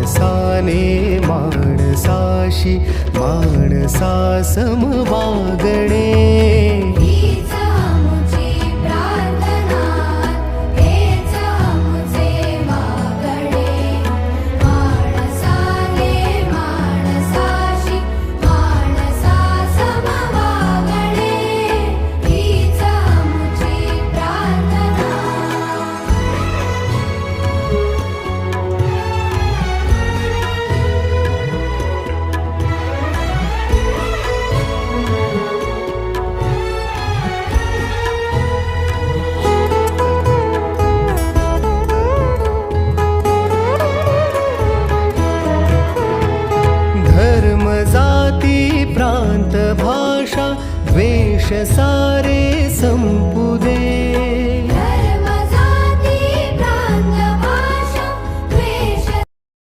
माणसाने माणसाशी माणसा सम वागणे. हीच आमुची प्रार्थना, हेच आमुचे मागणे. माणसाने माणसाशी माणसा सम वागणे. हीच आमुची प्रार्थना. धर्म जाती प्रांत भाषा द्वेष सारे संपू